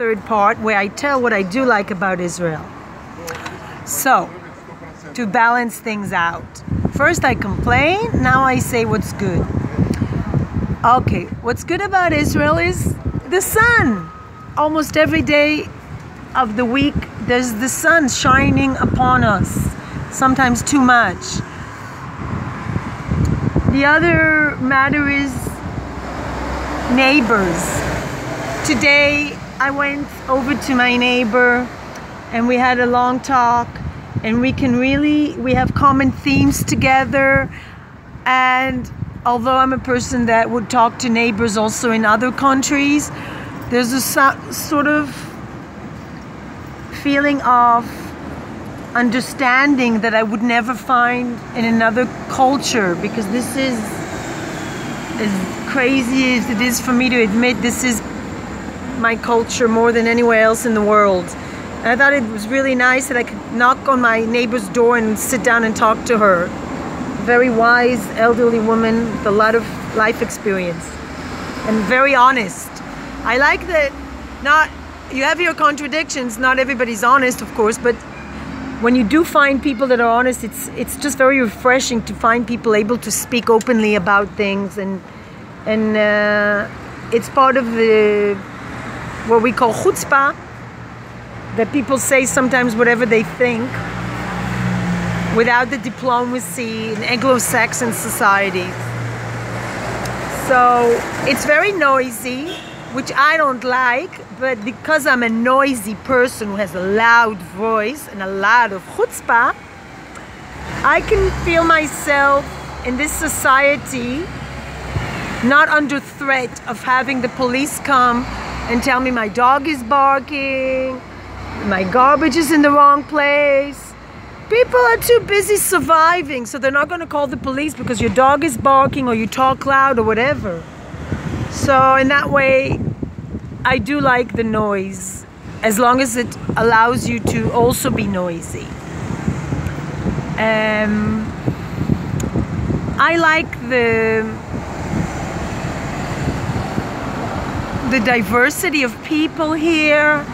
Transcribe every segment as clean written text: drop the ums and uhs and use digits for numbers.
third part where I tell what I do like about Israel. So, to balance things out. First I complain, now I say what's good. Okay, what's good about Israel is the sun. Almost every day of the week, there's the sun shining upon us. Sometimes too much. The other matter is neighbors. Today I went over to my neighbor and we had a long talk, and we have common themes together. And although I'm a person that would talk to neighbors also in other countries, there's a sort of feeling of understanding that I would never find in another culture, because this is, as crazy as it is for me to admit, this is my culture more than anywhere else in the world. And I thought it was really nice that I could knock on my neighbor's door and sit down and talk to her. Very wise, elderly woman with a lot of life experience and very honest. I like that you have your contradictions, not everybody's honest, of course, but when you do find people that are honest, it's just very refreshing to find people able to speak openly about things, and it's part of what we call chutzpah, that people say sometimes whatever they think without the diplomacy in Anglo-Saxon society. So it's very noisy, which I don't like, but because I'm a noisy person who has a loud voice and a lot of chutzpah, I can feel myself in this society not under threat of having the police come and tell me my dog is barking, my garbage is in the wrong place. People are too busy surviving, so they're not going to call the police because your dog is barking or you talk loud or whatever. So in that way, I do like the noise, as long as it allows you to also be noisy. I like the diversity of people here,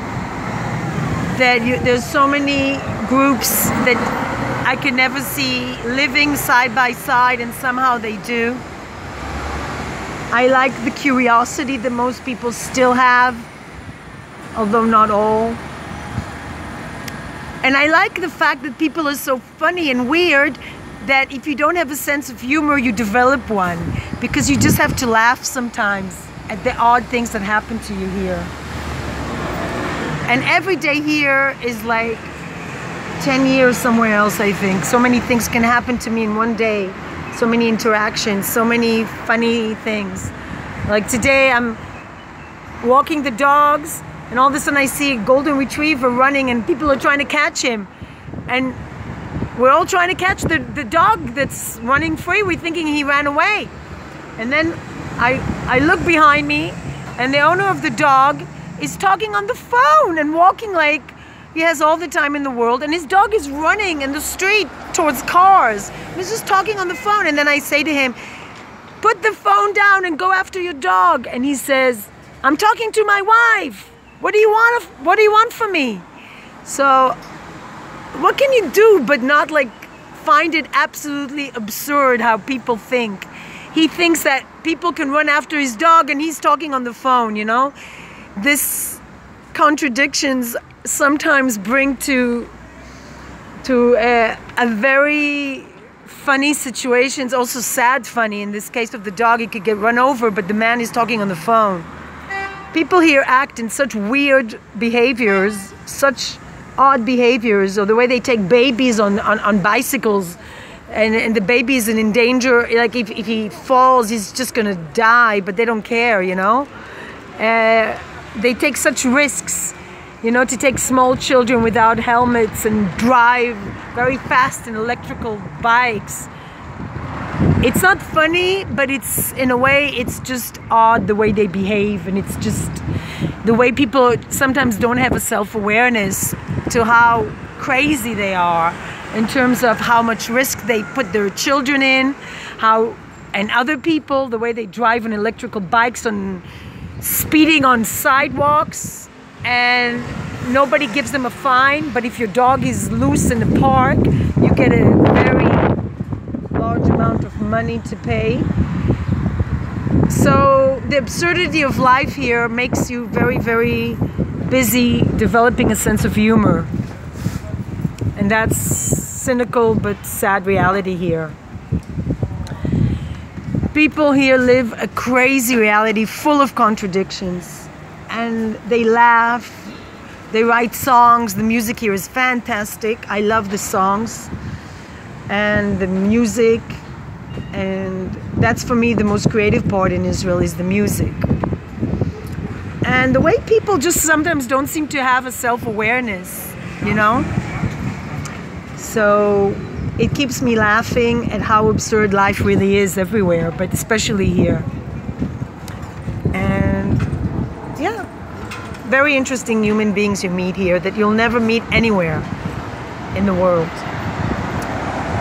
that there's so many groups that I could never see living side by side, and somehow they do. I like the curiosity that most people still have, although not all. And I like the fact that people are so funny and weird that if you don't have a sense of humor, you develop one, because you just have to laugh sometimes at the odd things that happen to you here. And every day here is like 10 years somewhere else, I think. So many things can happen to me in one day. So many interactions, so many funny things. Like today I'm walking the dogs and all of a sudden I see a golden retriever running and people are trying to catch him. And we're all trying to catch the dog that's running free. We're thinking he ran away. And then I look behind me and the owner of the dog is talking on the phone and walking like he has all the time in the world, and his dog is running in the street towards cars. He's just talking on the phone, and then I say to him, "Put the phone down and go after your dog." And he says, "I'm talking to my wife. What do you want from me?" So what can you do but not like find it absolutely absurd how people think. He thinks that people can run after his dog and he's talking on the phone, you know? This contradictions sometimes bring to a very funny situations, also sad funny. In this case of the dog, he could get run over, but the man is talking on the phone. People here act in such weird behaviors, such odd behaviors, or the way they take babies on bicycles, and the baby is in danger, like if he falls, he's just gonna die, but they don't care, you know? They take such risks, you know, to take small children without helmets and drive very fast in electrical bikes. It's not funny, but it's, in a way, it's just odd the way they behave, and it's just the way people sometimes don't have a self-awareness to how crazy they are in terms of how much risk they put their children in, and other people, the way they drive on electrical bikes, on speeding on sidewalks. and nobody gives them a fine, but if your dog is loose in the park, you get a very large amount of money to pay. So the absurdity of life here makes you very, very busy developing a sense of humor. And that's cynical but sad reality here. People here live a crazy reality full of contradictions. And they laugh, they write songs. The music here is fantastic. I love the songs and the music. And that's for me the most creative part in Israel, is the music. And the way people just sometimes don't seem to have a self-awareness, you know? So it keeps me laughing at how absurd life really is everywhere, but especially here. And yeah, very interesting human beings you meet here that you'll never meet anywhere in the world.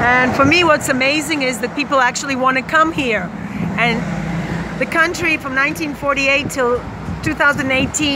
And for me, what's amazing is that people actually want to come here. And the country from 1948 till 2018